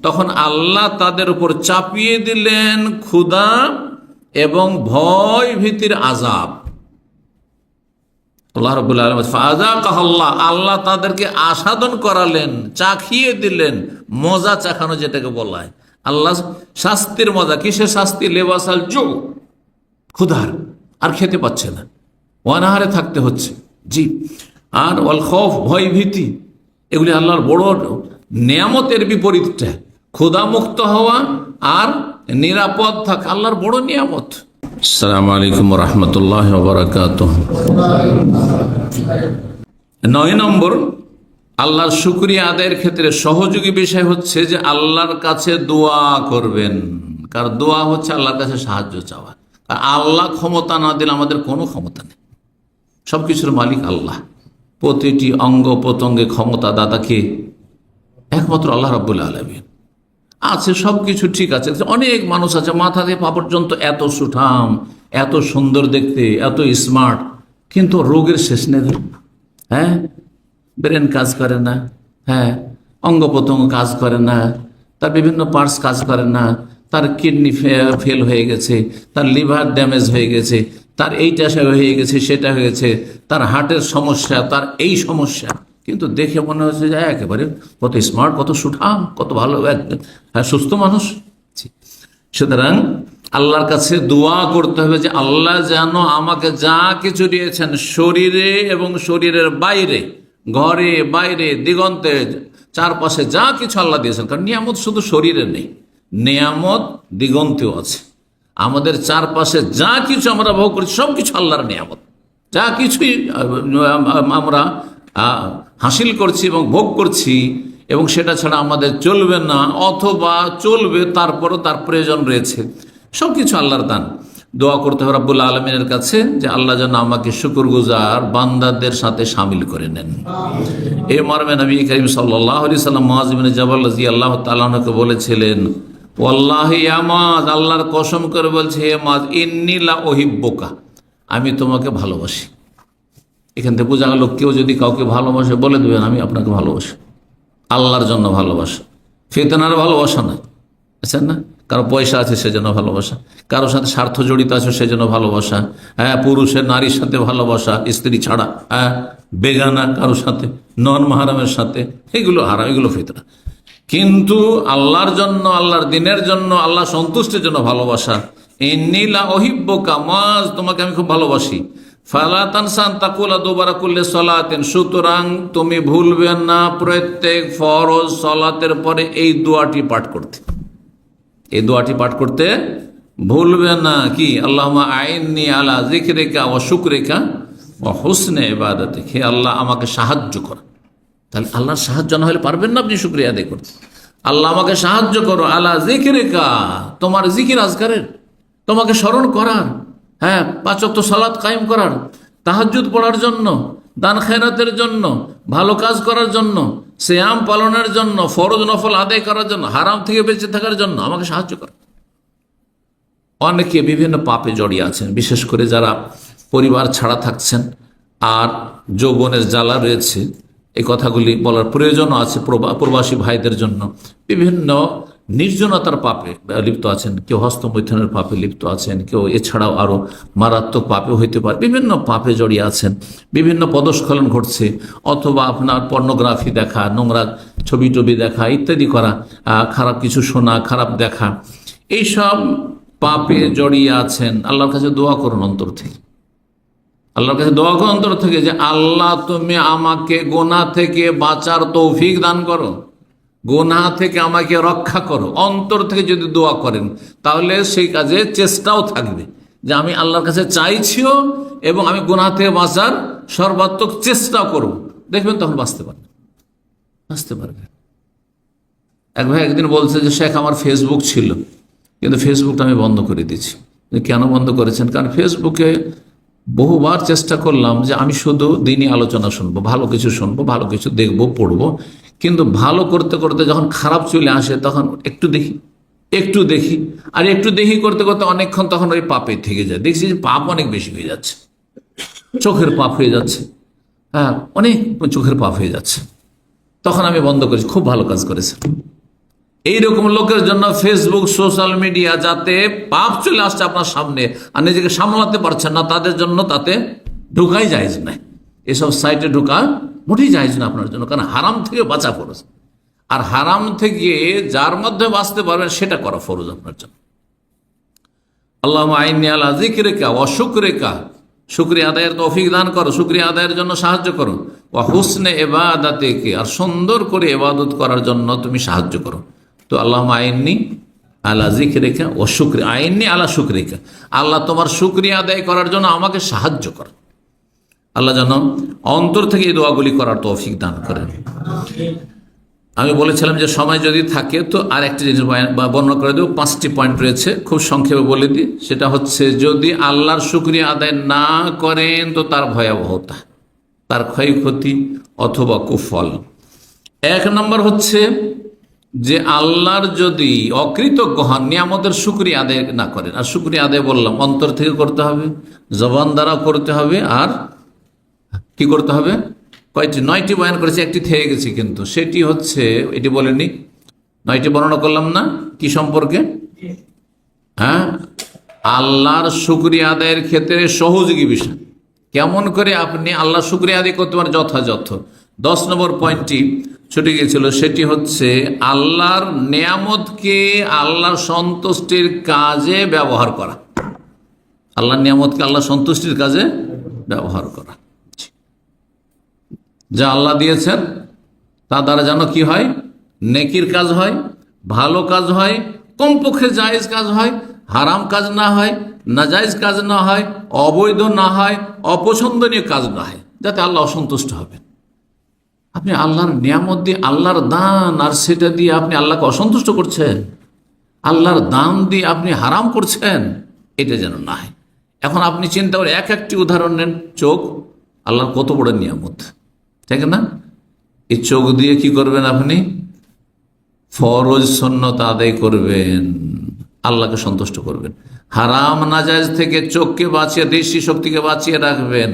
তখন আল্লাহ তাদের উপর চাপিয়ে দিলেন ক্ষুধা এবং ভয় ভীতির আযাব। আল্লাহ রাব্বুল আলামিন আল্লাহ তাদেরকে আস্বাদন করালেন, চাখিয়ে দিলেন, মজা চাখানো যেটাকে বলা হয়। আল্লাহ শাস্তির মজা, কিসের শাস্তি? লেবাসাল জু, ক্ষুধার, আর খেতে পাচ্ছে না, অনাহারে থাকতে হচ্ছে। জি, আর ওয়াল খৌফ, ভয় ভীতি, এগুলি আল্লাহর বড় নিয়ামতের বিপরীতটা। ক্ষুধা মুক্ত হওয়া আর নিরাপদ থাকা আল্লাহর বড় নিয়ামত। আসসালামু আলাইকুম ওয়া রাহমাতুল্লাহি ওয়া বারাকাতুহু। 9 নম্বর, আল্লাহর শুকরিয়া আদায়ের ক্ষেত্রে সহযোগী বিষয় হচ্ছে যে আল্লাহর কাছে দোয়া করবেন। কারণ দোয়া হচ্ছে আল্লাহর কাছে সাহায্য চাওয়া। আর আল্লাহ ক্ষমতা না দিলে আমাদের কোনো ক্ষমতা নেই। সবকিছুর মালিক আল্লাহ। প্রতিটি অঙ্গ প্রত্যঙ্গে ক্ষমতা দাতাকে একমাত্র আল্লাহ রাব্বুল আলামিন। আছে সবকিছু ঠিক আছে, অনেক মানুষ আছে মাথা থেকে পা পর্যন্ত এত সুঠাম, এত সুন্দর দেখতে, এত স্মার্ট, কিন্তু রোগের শেষ নেই। হ্যাঁ, ব্রেন কাজ করে না, হ্যাঁ, অঙ্গ প্রত্যঙ্গ কাজ করে না, তার বিভিন্ন পার্টস কাজ করে না, তার কিডনি ফেল হয়ে গেছে, তার লিভার ড্যামেজ হয়ে গেছে, তার এইটা হয়ে গেছে, সেটা হয়েছে, তার হার্টের সমস্যা, তার এই সমস্যা, কিন্তু দেখে মনে হচ্ছে যে একেবারে কত স্মার্ট, কত সুঠাম, কত ভালো, সুস্থ মানুষ। সুতরাং আল্লাহর কাছে দোয়া করতে হবে যে আল্লাহ যেন আমাকে যা কিছু দিয়েছেন শরীরে এবং শরীরের বাইরে, ঘরে বাইরে, দিগন্তে, চারপাশে যা কিছু আল্লাহ দিয়েছেন, কারণ নিয়ামত শুধু শরীরে নেই, নিয়ামত দিগন্তেও আছে। আমাদের চারপাশে যা কিছু আমরা ভোগ করছি সব কিছু আল্লাহর নিয়ামত। যা কিছুই আমরা হাসিল করছি এবং ভোগ করছি, এবং সেটা ছাড়া আমাদের চলবে না, অথবা চলবে তারপরও তার প্রয়োজন রয়েছে, সব কিছু আল্লাহর দান। দোয়া করতে হবে রাব্বুল আলামিনের কাছে যে আল্লাহ যেন আমাকে শুকরগুজার বান্দাদের সাথে শামিল করে নেন। এই মর্মে নবী করিম সাল্লাল্লাহু আলাইহি সাল্লাম মুআয ইবনে জাবাল রাদিয়াল্লাহু তাআলা আনহুকে বলেছিলেন, ওয়াল্লাহি ইয়া মুআয, আল্লাহর কসম করে বলছে, হে মুআয, ইন্নী লা উহিব্বুকা, আমি তোমাকে ভালোবাসি। এখান থেকে বোঝা গেল কেউ যদি কাউকে ভালোবাসে বলে দেবেন আমি আপনাকে ভালোবাসি, আল্লাহর জন্য ভালোবাসা, ফিতনার ভালোবাসা নয়। আচ্ছা না, কারো পয়সা আছে সেজন্য ভালোবাসা, কারোর সাথে স্বার্থ জড়িত আছে সেজন্য ভালোবাসা, হ্যাঁ, পুরুষের নারীর সাথে ভালোবাসা, স্ত্রী ছাড়া, হ্যাঁ, বেগানা কারোর সাথে, নন মাহারামের সাথে, এগুলো হারাম, এগুলো ফিতনা। কিন্তু আল্লাহর জন্য, আল্লাহর দিনের জন্য, আল্লাহ সন্তুষ্টির জন্য ভালোবাসা, ইন্নী লা উহিব্বুকা, মুআয, তোমাকে আমি খুব ভালোবাসি। ফালা তানসান তাকুলা দুবারা কুল্লি সালাতিন, সুতরাং তুমি ভুলবে না প্রত্যেক ফরজ সালাতের পরে এই দোয়াটি পাঠ করতে। এই দোয়াটি পাঠ করতে ভুলবে না। কি? আল্লাহুম্মা আইন্নি আলা যিকরিকা ওয়া শুকরিকা ওয়া হুসনি ইবাদাতিক, হে আল্লাহ আমাকে সাহায্য করো। তাহলে আল্লাহর সাহায্য না হলে পারবেন না আপনি শুকরিয়া আদায় করতে। আল্লাহ আমাকে সাহায্য করো, আলা যিকরিকা, তোমার জিকির আজকারের, তোমাকে স্মরণ করার, হ্যাঁ, 5 ওয়াক্ত সালাত কায়েম করার, তাহাজ্জুদ পড়ার জন্য, দান খেরাতের জন্য, ভালো কাজ করার জন্য, সিয়াম পালনের জন্য, ফরজ নফল আদায় করার জন্য, হারাম থেকে বেঁচে থাকার জন্য আমাকে সাহায্য করো। অনেকে বিভিন্ন পাপে জড়িয়ে আছেন, বিশেষ করে যারা পরিবার ছাড়া থাকছেন আর যৌবনের জ্বালা রয়েছে, এই কথাগুলি বলার প্রয়োজন আছে প্রবাসী ভাইদের জন্য। বিভিন্ন নির্জনতার পাপে লিপ্ত আছেন, কেউ হস্তমৈথুনের পাপে লিপ্ত আছেন, কেউ এছাড়াও আরও মারাত্মক পাপে হইতে পারে, বিভিন্ন পাপে জড়িয়ে আছেন, বিভিন্ন পদস্খলন ঘটছে, অথবা আপনার পর্নোগ্রাফি দেখা, নোংরা ছবি টবি দেখা ইত্যাদি করা, খারাপ কিছু শোনা, খারাপ দেখা, এইসব পাপে জড়িয়ে আছেন। আল্লাহর কাছে দোয়া করুন অন্তর থেকে, আল্লাহর কাছে দোয়া করুন অন্তর থেকে যে আল্লাহ তুমি আমাকে গুনাহ থেকে বাঁচার তৌফিক দান করো, গুনাহ থেকে আমাকে রক্ষা করো। অন্তর থেকে যদি দোয়া করেন তাহলে সেই কাজে চেষ্টাও থাকবে যে আমি আল্লাহর কাছে চাইছিও এবং আমি গুনাহ থেকে বাঁচার সর্বাত্মক চেষ্টাও করব। দেখবেন তখন বাঁচতে পারবে। এক ভাই একদিন বলছে যে শেখ আমার ফেসবুক ছিল, কিন্তু ফেসবুকটা আমি বন্ধ করে দিয়েছি। কেন বন্ধ করেছেন? কারণ ফেসবুকে বহুবার চেষ্টা করলাম যে আমি শুধু দিনই আলোচনা শুনবো, ভালো কিছু শুনবো, ভালো কিছু দেখবো, পড়বো, কিন্তু ভালো করতে করতে যখন খারাপ চলে আসে তখন একটু দেখি আর একটু দেখি করতে করতে অনেকক্ষণ তখন ওই পাপে থেকে যায়। দেখছি যে পাপ অনেক বেশি হয়ে যাচ্ছে, চোখের পাপ হয়ে যাচ্ছে, হ্যাঁ, অনেক চোখের পাপ হয়ে যাচ্ছে। তখন আমি বন্ধ করেছি, খুব ভালো কাজ করেছে। এইরকম লোকের জন্য ফেসবুক, সোশ্যাল মিডিয়া, যাতে পাপ চলে আসছে আপনার সামনে আর নিজেকে সামলাতে পারছেন না, তাদের জন্য তাতে ঢোকাই জায়েজ নাই। এসব সাইটে ঢোকা মোটেই জায়েজ না আপনার জন্য, কারণ হারাম থেকে বাঁচা ফরজ। আর হারাম থেকে যার মধ্যে বাঁচতে পারবেন সেটা করা ফরজ আপনার জন্য। আল্লাহুম্মা আইন্নী আলা যিকরিকা ওয়া শুকরিকা, শুকরিয়া আদায়ের তৌফিক দান করো, শুকরিয়া আদায়ের জন্য সাহায্য করো। ওয়া হুসনে ইবাদাতিকা, আর সুন্দর করে ইবাদত করার জন্য তুমি সাহায্য করো। তো আল্লাহুম্মা আইন্নী আলা যিকরিকা ওয়া শুকরিকা, আইন্নী আলা শুকরিকা, আল্লাহ তোমার শুকরিয়া আদায় করার জন্য আমাকে সাহায্য করো। আল্লাহ যেন অন্তর থেকে এই দোয়াগুলি করার তৌফিক দান করেন। আমি বলেছিলাম যে সময় যদি থাকে তো আর একটি জিনিস বর্ণনা করে দেবো। 5টি পয়েন্ট রয়েছে, খুব সংক্ষেপে বলে দিই। সেটা হচ্ছে, যদি আল্লাহর শুকরিয়া আদায় না করেন তো তার ভয়াবহতা, তার ক্ষয়ক্ষতি অথবা কুফল। 1 নম্বর হচ্ছে যে আল্লাহর যদি অকৃতজ্ঞ হন, নিয়ামতের শুকরিয়া আদায় না করেন। আর শুকরিয়া আদায় বললাম অন্তর থেকে করতে হবে, জবান দ্বারা করতে হবে, আর কি করতে হবে? কয়টি? 9টি বয়ান করেছি, একটি থেকে গেছি কিন্তু, সেটি হচ্ছে, এটি বলেনি, 9টি বর্ণনা করলাম না কি সম্পর্কে? হ্যাঁ, আল্লাহর শুকরিয়া আদায়ের ক্ষেত্রে সহযোগী বিষয়, কেমন করে আপনি আল্লাহর শুকরিয়া আদায় করতে পারেন যথাযথ। 10 নম্বর পয়েন্টটি ছুটে গিয়েছিল, সেটি হচ্ছে আল্লাহর নিয়ামতকে আল্লাহর সন্তুষ্টির কাজে ব্যবহার করা। আল্লাহর নিয়ামতকে আল্লাহর সন্তুষ্টির কাজে ব্যবহার করা। যা আল্লাহ দিয়েছেন তা দ্বারা যেন কি হয়? নেকির কাজ হয়, ভালো কাজ হয়, কমপক্ষে জায়েজ কাজ হয়, হারাম কাজ না হয়, নাজায়েজ কাজ না হয়, অবৈধ না হয়, অপছন্দনীয় কাজ না হয়, যাতে আল্লাহ অসন্তুষ্ট হবেন। আপনি আল্লাহর নিয়ামত দিয়ে, আল্লাহর দান, আর সেটা দিয়ে আপনি আল্লাহকে অসন্তুষ্ট করছেন, আল্লাহর দান দিয়ে আপনি হারাম করছেন, এটা যেন না হয়। এখন আপনি চিন্তা করে একটি উদাহরণ নেন। চোখ আল্লাহর কত বড় নিয়ামত, ঠিক না? এই চোখ দিয়ে কি করবেন? আপনি ফরজ সুন্নত আদায় করবেন, আল্লাহকে সন্তুষ্ট করবেন। হারাম নাজায়েজ থেকে চোখকে বাঁচিয়ে, দৃষ্টি শক্তিকে বাঁচিয়ে রাখবেন,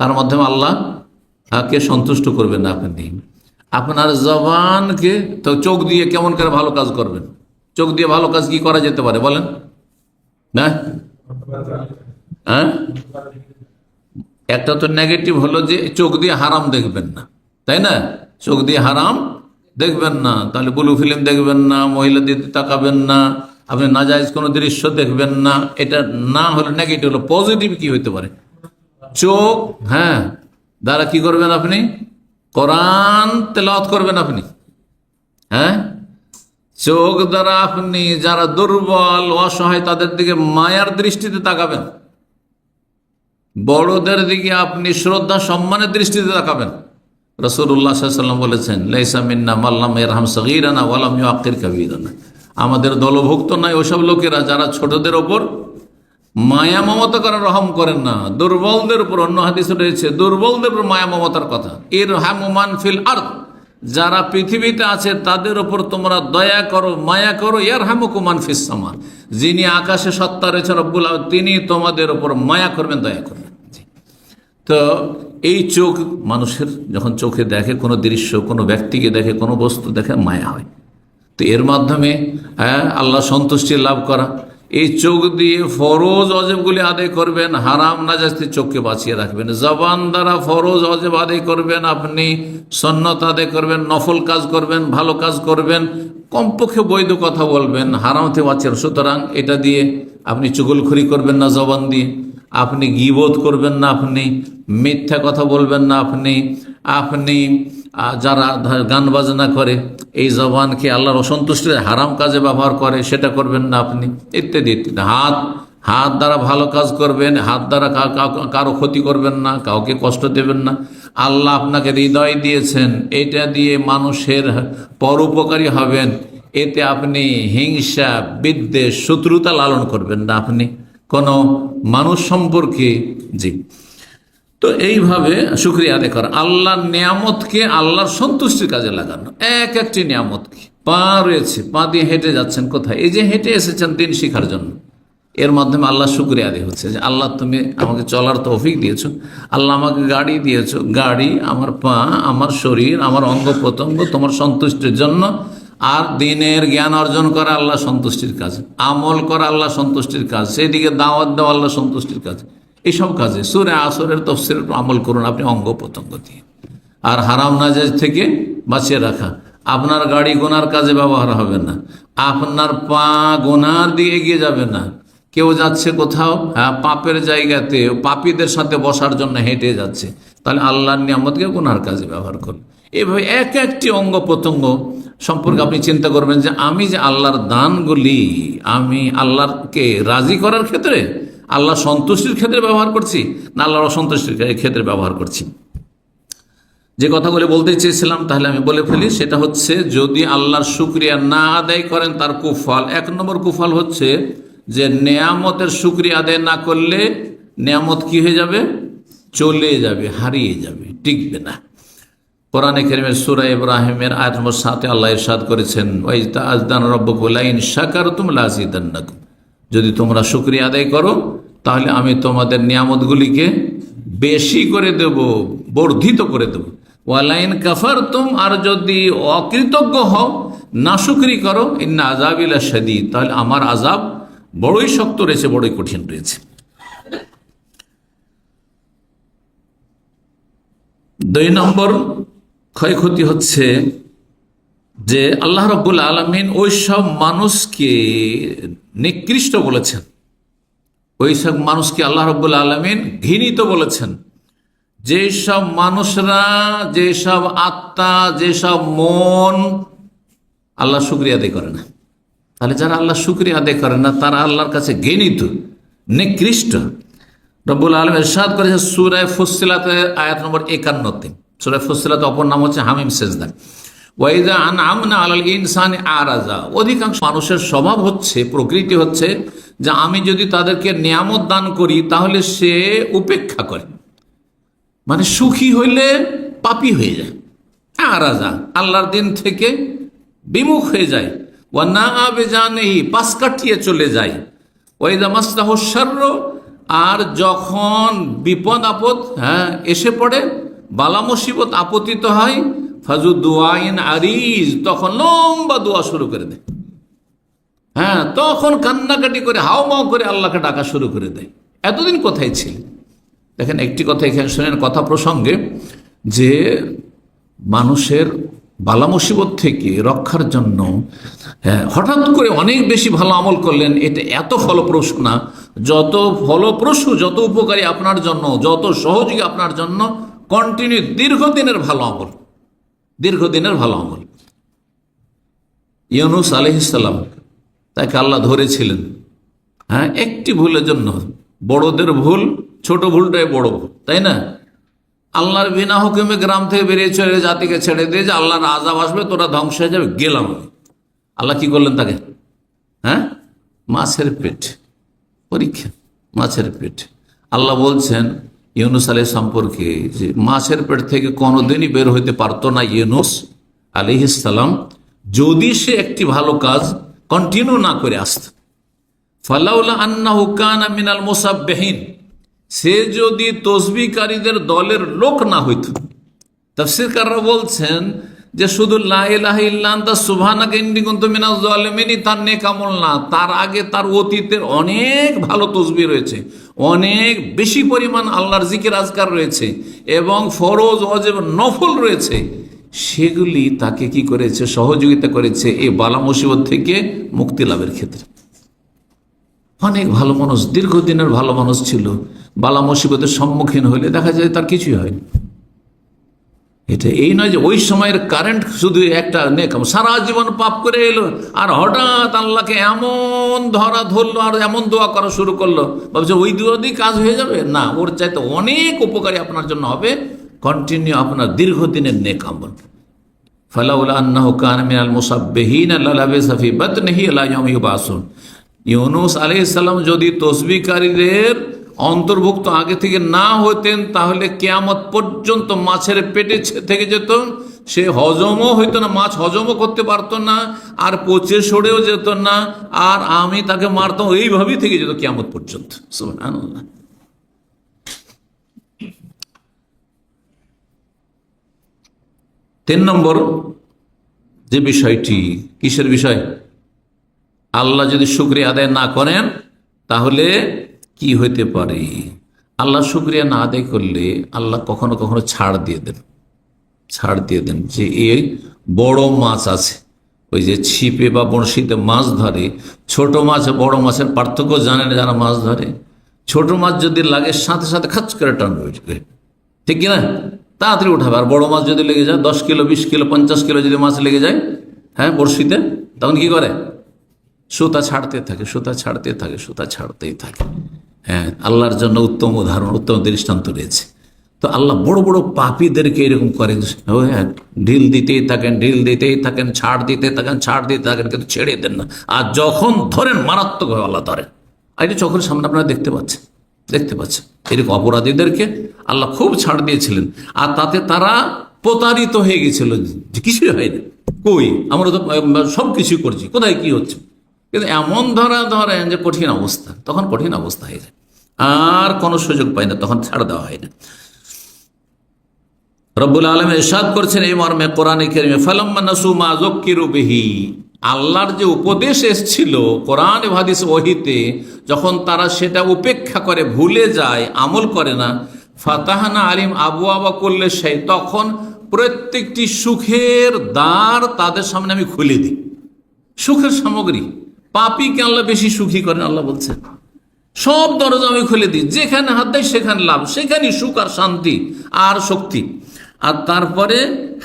তার মাধ্যমে আল্লাহকে সন্তুষ্ট করবেন। আপনি আপনার জবানকে, তো চোখ দিয়ে কেমন করে ভালো কাজ করবেন? চোখ দিয়ে ভালো কাজ কি করা যেতে পারে বলেন? না, হ্যাঁ, একটা তো নেগেটিভ হলো যে চোখ দিয়ে হারাম দেখবেন না, তাই না? চোখ দিয়ে হারাম দেখবেন না, তাহলে ব্লু ফিল্ম দেখবেন না, মহিলাদের তাকাবেন না, আপনি নাজায়েজ কোনো দৃশ্য দেখবেন না। এটা না হলে নেগেটিভ হলো। পজিটিভ কি হইতে পারে? চোখ, হ্যাঁ, দ্বারা কি করবেন? আপনি কোরআন তেলাওয়াত করবেন। আপনি, হ্যাঁ, চোখ দ্বারা আপনি যারা দুর্বল, অসহায়, তাদের দিকে মায়ার দৃষ্টিতে তাকাবেন। বড়দের দিকে আপনি শ্রদ্ধা সম্মানের দৃষ্টিতে তাকাবেন। রাসূলুল্লাহ সাল্লাল্লাহু আলাইহি ওয়াসাল্লাম বলেছেন, লাইসা মিন্না মান লাম ইয়ারহাম সগীরানা ওয়া লাম ইউআক্কির কাবীরানা। আমাদের দলভুক্ত নয় ওসব লোকেরা যারা ছোটদের ওপর মায়া মমতা করেন, রহম করেন না। দুর্বলদের উপর, অন্য হাদিসে রয়েছে দুর্বলদের উপর মায়া মমতার কথা। ইরহামু মান ফিল আরদ, যারা পৃথিবীতে আছে তাদের উপর তোমরা দয়া করো, মায়া করো। ইয়ারহামুকুম মান ফিস সামা, যিনি আকাশে সত্তা রয়েছে রব্বুল আলামিন, তিনি তোমাদের উপর মায়া করবেন, দয়া করবেন। তো এই চোখ, মানুষের যখন চোখে দেখে কোনো দৃশ্য, কোনো ব্যক্তিকে দেখে, কোনো বস্তু দেখে, মায়া হয়। তো এর মাধ্যমে আল্লাহ সন্তুষ্টি লাভ করা। এই চোখ দিয়ে ফরজ অজেবগুলি আদায় করবেন, হারাম নাজায়েজ থেকে চোখকে বাঁচিয়ে রাখবেন। জবান দ্বারা ফরজ অজেব আদায় করবেন, আপনি সুন্নত আদায় করবেন, নফল কাজ করবেন, ভালো কাজ করবেন, কমপক্ষে বৈধ কথা বলবেন, হারাম থেকে বাঁচিয়ে। সুতরাং এটা দিয়ে আপনি চুগলখড়ি করবেন না, জবান দিয়ে আপনি গীবত করবেন না, আপনি মিথ্যা কথা বলবেন না, আপনি যারা গান বাজনা করে, এই জবানকে আল্লাহর অসন্তুষ্টির হারাম কাজে ব্যবহার করে, সেটা করবেন না আপনি, ইত্যাদি ইত্যাদি। হাত দ্বারা ভালো কাজ করবেন, হাত দ্বারা কারো ক্ষতি করবেন না, কাউকে কষ্ট দেবেন না। আল্লাহ আপনাকে হৃদয় দিয়েছেন, এটা দিয়ে মানুষের পরোপকারী হবেন, এতে আপনি হিংসা, বিদ্বেষ, শত্রুতা লালন করবেন না আপনি কোনো মানুষ সম্পর্কে। জি, তো এইভাবে শুকরিয়া আদায় করা, আল্লাহর নিয়ামতকে আল্লাহর সন্তুষ্টির কাজে লাগানো। একটি নিয়ামতকে, পা রয়েছে, পা দিয়ে হেঁটে যাচ্ছেন কোথায়? এই যে হেঁটে এসেছেন দিন শিখার জন্য, এর মাধ্যমে আল্লাহ শুকরিয়া আদায় হচ্ছে যে আল্লাহ তুমি আমাকে চলার তৌফিক দিয়েছো, আল্লাহ আমাকে গাড়ি দিয়েছো, গাড়ি, আমার পা, আমার শরীর, আমার অঙ্গ প্রত্যঙ্গ তোমার সন্তুষ্টির জন্য। আর দিনের জ্ঞান অর্জন করা আল্লাহ সন্তুষ্টির কাজ, আমল করা আল্লাহ সন্তুষ্টির কাজ, সেদিকে দাওয়াত দেওয়া আল্লাহ সন্তুষ্টির কাজ। এইসব কাজে সূরা আসরের তাফসীরের আমল করুন আপনি অঙ্গ প্রত্যঙ্গ দিয়ে। আর হারাম নাজায়েজ থেকে বাঁচিয়ে রাখা, আপনার গাড়ি গোনার কাজে ব্যবহার হবে না, আপনার পা গোনার দিয়ে এগিয়ে যাবে না। কেউ যাচ্ছে কোথাও পাপের জায়গাতে পাপীদের সাথে বসার জন্য হেঁটে যাচ্ছে, তাহলে আল্লাহর নিয়ামতকে গুনার কাজে ব্যবহার করবে। এভাবে এক একটি অঙ্গ প্রত্যঙ্গ সম্পর্কে আপনি চিন্তা করবেন যে আমি যে আল্লাহর দানগুলি আমি আল্লাহকে রাজি করার ক্ষেত্রে, আল্লাহ সন্তুষ্টির ক্ষেত্রে ব্যবহার করছি না আল্লাহর অসন্তুষ্টির ক্ষেত্রে ব্যবহার করছি। যে কথাগুলো বলতে চেয়েছিলাম তাহলে আমি বলে ফেলি, সেটা হচ্ছে যদি আল্লাহর শুকরিয়া না আদায় করেন তার কুফল, এক নম্বর কুফল হচ্ছে যে নেয়ামতের শুকরিয়া আদায় না করলে নেয়ামত কি হয়ে যাবে, চলে যাবে, হারিয়ে যাবে, টিকবে না। কোরআনে কারীমের সূরা ইব্রাহিমের আয়াত নম্বর 7 আল্লাহ ইরশাদ করেছেন, ওয়াইজা আযযানা রাব্বুকুম লাইন শাকারতুম লাযিদান্নাকুম, যদি তোমরা শুকরিয়া আদায় করো তাহলে আমি তোমাদের নিয়ামতগুলিকে বেশি করে দেব, বর্ধিত করে দেব। ওয়ালাইন কাফারতুম, আর যদি অকৃতজ্ঞ হও, নাশুকরি করো, ইন্না আযাবি লাশাদীদ, তাহলে আমার আযাব বড়ই শক্ত রয়েছে, বড়ই কঠিন রয়েছে। দুই নম্বর ক্ষয়ক্ষতি হচ্ছে যে আল্লাহ রাব্বুল আলামিন ওই সব মানুষকে নিকৃষ্ট বলেছেন, ওই সব মানুষকে আল্লাহ রাব্বুল আলামিন ঘৃণিত বলেছেন, যেসব মানুষরা, যেসব আত্মা, যেসব মন আল্লাহ শুকরিয়া আদায় করে না। তাহলে যারা আল্লাহ শুকরিয়া আদায় করে না তারা আল্লাহর কাছে ঘৃণিত, নিকৃষ্ট। রব্বুল আলামিন ইরশাদ করেছে সূরা ফুসসিলাত আয়াত নম্বর 51-তে। সূরা ফুসসিলাত অপর নাম হচ্ছে হামিম সেজদা। ওয়াইদা আনআমনা আলাল ইনসানি আরাজা, অধিকাংশ মানুষের স্বভাব হচ্ছে, প্রকৃতি হচ্ছে যে আমি যদি তাদেরকে নিয়ামত দান করি তাহলে সে উপেক্ষা করে, মানে সুখী হইলে পাপী হয়ে যায়, আরাজা আল্লাহর দিন থেকে বিমুখ হয়ে যায়, ওয়া না বেজানেহি পাশ কাটিয়ে চলে যায়, ওয়াইদা মাসলাহু শারর, আর যখন বিপদ আপদ এসে পড়ে, বালা মুসিবত আপতিত হয়, ফাজু দুআইন আরিজ, তখন লম্বা দোয়া শুরু করে দেয়। তখন কান্নাকাটি করে হাওমাও করে আল্লাহকে ডাকা শুরু করে দেয়, এতদিন কোথায় ছিল। দেখেন একটি কথা এখানে শোনেন, কথা প্রসঙ্গে, যে মানুষের বালা মুসিবত থেকে রক্ষার জন্য হঠাৎ করে অনেক বেশি ভালো আমল করলেন, এটা এত ফলপ্রসূ না। যত ফলপ্রসূ, যত উপকারী আপনার জন্য, যত সহযোগী আপনার জন্য কন্টিনিউ দীর্ঘদিনের ভালো আমল, দীর্ঘদিনের ভালো আমল। ইউনূস আলাইহিস সালাম, তাকে আল্লাহ ধরেছিলেন একটি ভুলের জন্য। বড়দের ভুল, ছোট ভুলটাই বড় ভুল, তাই না? আল্লাহর বিনা হুকুমে গ্রাম থেকে বেরিয়ে চলে জাতিকে ছেড়ে দিয়ে যে আল্লাহর আযাব আসবে, তোরা ধ্বংস হয়ে যাবে, গেলাম আমি। আল্লাহ কি করলেন তাকে? মাছের পেট, পরীক্ষা, মাছের পেট। আল্লাহ বলছেন ইউনূস আলাইহিস সম্পর্কে যে মাছের পেট থেকে কোনোদিনই বের হইতে পারতো না ইউনূস আলাইহিস সালাম যদি সে একটি ভালো কাজ কন্টিনিউ না করে আসত। ফালাউলা আন্নাহু কানা মিনাল মুসাব্বিহিন, সে যদি তসবিহকারীদের দলের লোক না হইত। তাফসীরকাররা বলছেন যে শুধু লা ইলাহা ইল্লা আনতা সুবহানাকা ইন্নী কুনতু মিনাজ জালিমিন তার নেক আমল না, তার আগে তার অতীতের অনেক ভালো তসবিহ রয়েছে, অনেক বেশি পরিমাণ আল্লাহর জিকির আজকার রয়েছে, এবং ফরজ, ওয়াজিব, নফল রয়েছে। সেগুলি তাকে কি করেছে? সহযোগিতা করেছে এই বালা মুসিবত থেকে মুক্তি লাভের ক্ষেত্রে। অনেক ভালো মানুষ, দীর্ঘদিনের ভালো মানুষ ছিল, বালা মুসিবতের সম্মুখীন হলে দেখা যায় তার কিছুই হয়নি। এটা এই নয় যে ওই সময়ের কারেন্ট শুধু একটা নেক, সারা জীবন পাপ করে এলো আর হঠাৎ আল্লাহকে এমন ধরা ধরলো আর এমন দোয়া করা শুরু করলো, ভাবছে ওই দোয়া দিয়ে কাজ হয়ে যাবে। না, ওর চাইতে অনেক উপকারী আপনার জন্য হবে কন্টিনিউ আপনার দীর্ঘদিনের নেক আমল। ফালাউলা আন্নাহু কানা মিনাল মুসাব্বিহিন লালাবিসা ফি বাতনিহি ইলা ইয়াউমি ইউবাসুন। ইউনূস আলাইহিস সালাম যদি তসবিহকারীদের অন্তর্ভুক্ত আগে থেকে না হতেন তাহলে কিয়ামত পর্যন্ত মাছের পেটে থেকে যেত, সে হজমও হইতো না, মাছ হজমও করতে পারতো না, আর পচে সরেও যেত না, আর আমি তাকে মারতাম, এইভাবেই থেকে যেত কিয়ামত পর্যন্ত। সুবহানাল্লাহ। 3 নম্বর যে বিষয়টি, কিসের বিষয়? আল্লাহ যদি শুকরিয়া আদায় না করেন তাহলে কি হইতে পারে? আল্লাহ শুকরিয়া না আদায় করলে আল্লাহ কখনো কখনো ছাড় দিয়ে দেন, যে এই বড় মাছ আছে, ওই যে ছিপে বা বড়শিতে মাছ ধরে, ছোট মাছ বড় মাছের পার্থক্য জানে না যারা মাছ ধরে। ছোট মাছ যদি লাগে সাথে সাথে খাচ করে টানবে, ঠিক কিনা, তাড়াতাড়ি উঠাবে। আর বড় মাছ যদি লেগে যায় 10 কিলো 20 কিলো 50 কিলো যদি মাছ লেগে যায়, হ্যাঁ, বড়শিতে, তখন কি করে? সুতা ছাড়তেই থাকে। হ্যাঁ, আল্লাহর জন্য উত্তম উদাহরণ, উত্তম দৃষ্টান্ত রয়েছে। তো আল্লাহ বড় বড় পাপীদেরকে এরকম করেন, ঢিল দিতেই থাকেন, ছাড় দিতে থাকেন, কিন্তু ছেড়ে দেন না। আর যখন ধরেন মারাত্মক আল্লাহ ধরেন। আর এটা চোখের সামনে আপনারা দেখতে পাচ্ছেন এরকম অপরাধীদেরকে আল্লাহ খুব ছাড় দিয়েছিলেন। আর তাতে তারা প্রতারিত হয়ে গেছিল, যে কিছুই হয়নি, কই আমরা তো সব কিছু করছি, কোথায় কি হচ্ছে। কিন্তু এমন ধরেন যে তখন কঠিন অবস্থা হয়ে যায়, আর কোনো সুযোগ পায় না, তখন ছাড় দেওয়া হয় না। রব্বুল আলামিন ইরশাদ করছেন এই মর্মে কোরআনে কারীমে, ফালাম্মা নাসু মা যুক্কিরু বিহি, আল্লাহর যে উপদেশ এসেছিল কোরআন হাদিস ওহীতে, যখন তারা সেটা উপেক্ষা করে, ভুলে যায়, আমল করে না, ফাতাহনা আলিম আবওয়াবা কুল্লি শাই, তখন প্রত্যেকটি সুখের দ্বার তাদের সামনে আমি খুলে দিই। সুখের সামগ্রী, পাপীকে আল্লাহ বেশি সুখী করেন। আল্লাহ বলছেন সব দরজা আমি খুলে দিই, যেখানে হাত দেয় সেখানে লাভ, সেখানে সুখ আর শান্তি আর শক্তি। আর তারপরে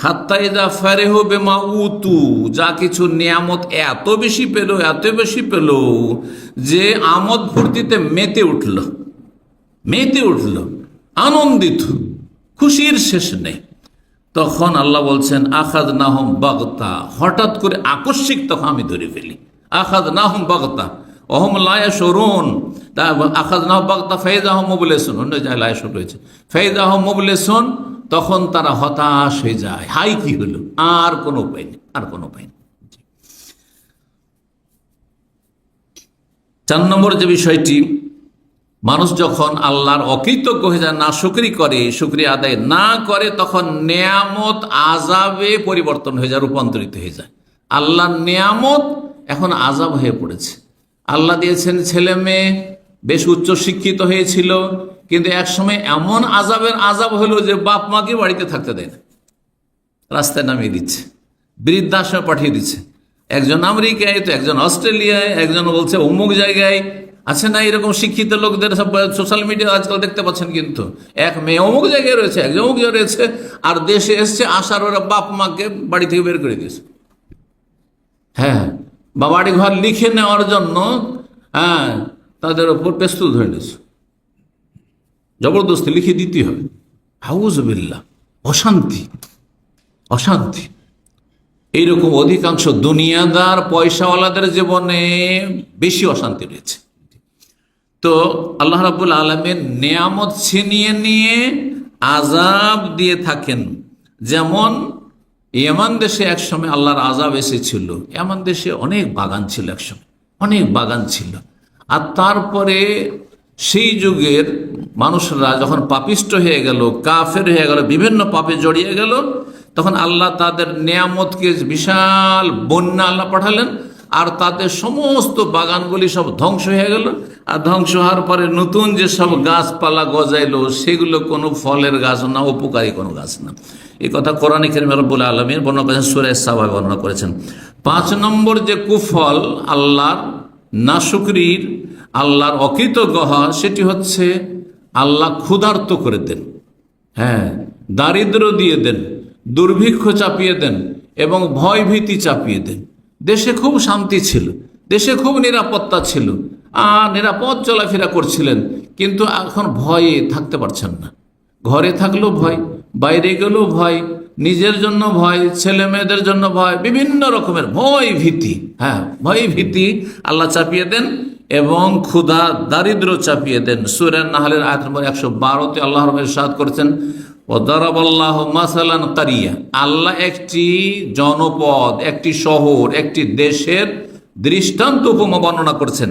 হাত্তাইদা ফারেহ বেমা উতু, যা কিছু নিয়ামত এত বেশি পেল যে আমোদ ফুর্তিতে মেতে উঠল, আনন্দিত, খুশির শেষ নেই। তখন আল্লাহ বলছেন আখাযনাহুম বাগতা, হঠাৎ করে আকস্মিক তখন আমি ধরে ফেলি। আখাযনাহুম বাগতা ওহুম লা ইয়াশউরুন, আখাযনাহুম বাগতা ফাইযা হুম মুবলিসুন, অন্য জায়গায় লা ইয়াশউরুন রয়েছে, ফাইযা হুম মুবলিসুন, তখন তারা হতাশ হয়ে যায়, হাই কি হলো, আর কোনো উপায় নেই। 4 নম্বর যে বিষয়টি, মানুষ যখন আল্লাহর অকৃতজ্ঞ হয়ে যায়, নাশুকরি করে, শুকরিয়া আদায় না করে, তখন নেয়ামত আযাবে পরিবর্তন হয়ে যায়, রূপান্তরিত হয়ে যায়। আল্লাহর নেয়ামত এখন আযাব হয়ে পড়েছে। আল্লাহ দিয়েছেন ছেলে মেয়ে, বেশ উচ্চ শিক্ষিত হয়েছিল, কিন্তু একসময় এমন আযাব হলো যে বাপ মাকে বাড়িতে থাকতে দেয় না, রাস্তায় নামিয়ে দিচ্ছে, বৃদ্ধাশ্রমে পাঠিয়ে দিচ্ছে। একজন আমেরিকায়, তো একজন অস্ট্রেলিয়ায়, একজন বলছে অমুক জায়গায় আছে না। এরকম শিক্ষিত লোকদের সব সোশ্যাল মিডিয়া আজকাল দেখতে পাচ্ছেন। কিন্তু এক মেয়ে অমুক জায়গায় রয়েছে, একজন অমুক জায়গায় রয়েছে, আর দেশে এসছে, আসার ওরা বাপ মাকে বাড়ি থেকে বের করে দিয়েছে। হ্যাঁ, বা বাড়ি ঘর লিখে নেওয়ার জন্য তাদের ওপর পেস্তুল ধরে নিয়েছে, জবরদস্তি লিখে দিতে হবে। আউযুবিল্লাহ, অশান্তি। এইরকম অধিকাংশ দুনিয়াদার পয়সাওয়ালাদের জীবনে বেশি অশান্তি রয়েছে। তো আল্লাহ রাব্বুল আলামিন নিয়ামত ছিনিয়ে নিয়ে আযাব দিয়ে থাকেন। যেমন ইয়ামান দেশে একসময় আল্লাহর আযাব এসেছিল। ইয়ামান দেশে অনেক বাগান ছিল, একসময় অনেক বাগান ছিল। আর তারপরে সেই যুগের মানুষরা যখন পাপিষ্ট হয়ে গেল, কাফের হয়ে গেল, বিভিন্ন পাপে জড়িয়ে গেল, তখন আল্লাহ তাদের নিয়ামতকে বিশাল বন্যা আল্লাহ পাঠালেন, আর তাদের সমস্ত বাগানগুলি সব ধ্বংস হয়ে গেল। আর ধ্বংস হওয়ার পরে নতুন যে সব গাছপালা গজাইলো, সেগুলো কোনো ফলের গাছ না, উপকারী কোনো গাছ না। এই কথা কোরআনে কারীমে রব্বুল আলামিন বর্ণনা করেছেন, সূরা সাবা বর্ণনা করেছেন। 5 নম্বর যে কুফল আল্লাহর নাশুকরির, আল্লাহর অকৃতজ্ঞ হওয়া, সেটি হচ্ছে আল্লাহ ক্ষুধার্ত করে দেন, হ্যাঁ, দারিদ্র দিয়ে দেন, দুর্ভিক্ষ চাপিয়ে দেন, এবং ভয় ভীতি চাপিয়ে দেন। দেশে খুব শান্তি ছিল, দেশে খুব নিরাপত্তা ছিল, আর নিরাপদ চলাফেরা করছিলেন, কিন্তু এখন ভয়ে থাকতে পারছেন না। ঘরে থাকলেও ভয়, বাইরে গেলেও ভয়, নিজের জন্য ভয়, ছেলে মেয়েদের জন্য ভয়, বিভিন্ন রকমের ভয় ভীতি, ভয় ভীতি আল্লাহ চাপিয়ে দেন, এবং ক্ষুধা দারিদ্র চাপিয়ে দেন। সূরা নাহলের আয়াত নম্বর 112-তে আল্লাহ রাব্বুল ইরশাদ করেছেন, ওয়াদারাবাল্লাহু মাসালান কারিয়া, আল্লাহ একটি জনপদ, একটি শহর, একটি দেশের দৃষ্টান্ত উপমা বর্ণনা করছেন।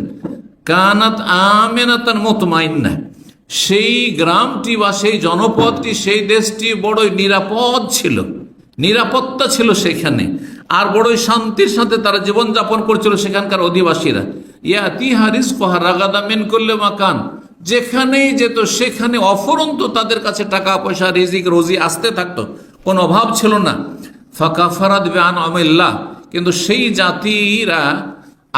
কানাত আমিনাতান মুতমাইন্না, সেই গ্রামটি বা সেই জনপদটি, সেই দেশটি বড়ই নিরাপদ ছিল, নিরাপত্তা ছিল সেখানে, আর বড়ই শান্তির সাথে তারা জীবনযাপন করছিল সেখানকার অধিবাসীরা। ইয়াতিহা রিজকুহা রাগাদাম মিন কুল্লি মাকান, যেখানেই যেত সেখানে অফুরন্ত তাদের কাছে টাকা পয়সা, রিজিক রোজি আসতে থাকতো, কোনো অভাব ছিল না। ফাকাফারাত বিআনআমিল্লাহ, কিন্তু সেই জাতিরা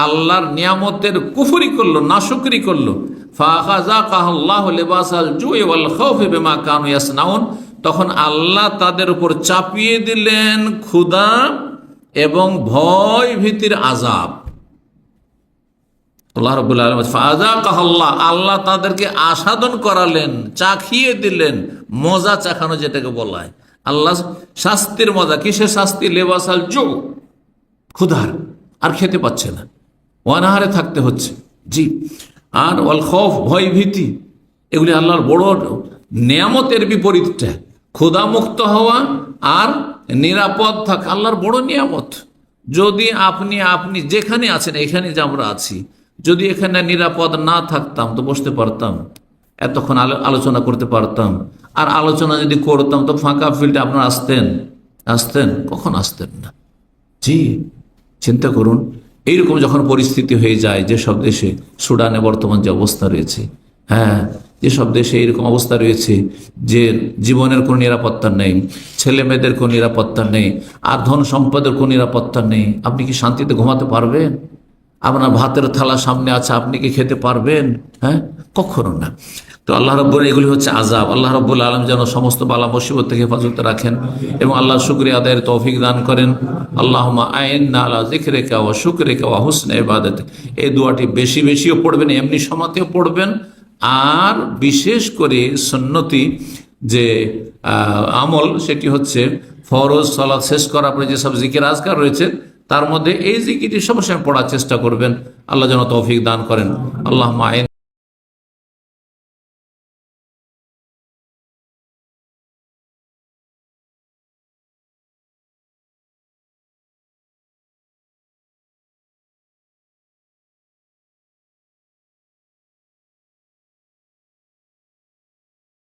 আল্লাহর নিয়ামতের কুফরি করলো, নাশুকরি করলো। ফাআখাযাকাহুল্লাহু লিবাসাল জুই ওয়াল খাউফি বিমা কানু ইয়াসনাউন, তখন আল্লাহ তাদের উপর চাপিয়ে দিলেন ক্ষুধা এবং ভয় ভীতির আযাব। আল্লাহ রাব্বুল আলামিন ফাআযাকাহুল্লাহ, আল্লাহ তাদেরকে আস্বাদন করালেন, চাখিয়ে দিলেন, মজা চাখানো যেটাকে বলা হয়, আল্লাহ শাস্তির মজা। কিসের শাস্তি? লেবাসাল জু, ক্ষুধার, আর খেতে পাচ্ছে না, অনাহারে থাকতে হচ্ছে। জি, আর ওয়াল খৌফ, ভয় ভীতি, এগুলি আল্লাহর বড় নিয়ামতের বিপরীতটা। ক্ষুধা মুক্ত হওয়া আর নিরাপদ থাকা আল্লাহর বড় নিয়ামত। যদি আপনি যেখানে আছেন, এখানে যে আমরা আছি, যদি এখানে নিরাপদ না থাকতাম তো বসতে পারতাম, এতক্ষণ আলোচনা করতে পারতাম, আর আলোচনা যদি করতাম তো ফাঁকা ফিল্ডে আপনারা আসতেন? কখন আসতেন না। জি, চিন্তা করুন, এইরকম যখন পরিস্থিতি হয়ে যায়, যেসব দেশে, সুডানে বর্তমান যে অবস্থা রয়েছে, হ্যাঁ, যেসব দেশে এরকম অবস্থা রয়েছে যে জীবনের কোনো নিরাপত্তা নেই, ছেলে মেয়েদের কোনো নিরাপত্তা নেই, আর ধন সম্পদের কোনো নিরাপত্তা নেই, আপনি কি শান্তিতে ঘুমাতে পারবেন? আপনার ভাতের থালা সামনে আছে, আপনি কি খেতে পারবেন? হ্যাঁ, কখনো না। তো আল্লাহ রাব্বুল, এগুলি হচ্ছে আযাব। আল্লাহ রাব্বুল আলামিন যেন সমস্ত বালা মুসিবত থেকে হেফাজত রাখেন এবং আল্লাহর শুকরিয়া আদায়ের তৌফিক দান করেন। আল্লাহুম্মা আইন্না আলা যিকরিকা ওয়া শুকরিকা ওয়া হুসনি ইবাদাতিক, এই দোয়াটি বেশি বেশিও পড়বেন, এমনি সময়তেও পড়বেন, আর বিশেষ করে সুন্নতি যে আমল, সেটি হচ্ছে ফরজ সালাত শেষ করার পরে যেসব জিকির আজকার রয়েছে, তার মধ্যে এই জিকিরটি সবসময় পড়ার চেষ্টা করবেন। আল্লাহ যেন তৌফিক দান করেন। আল্লাহুম্মা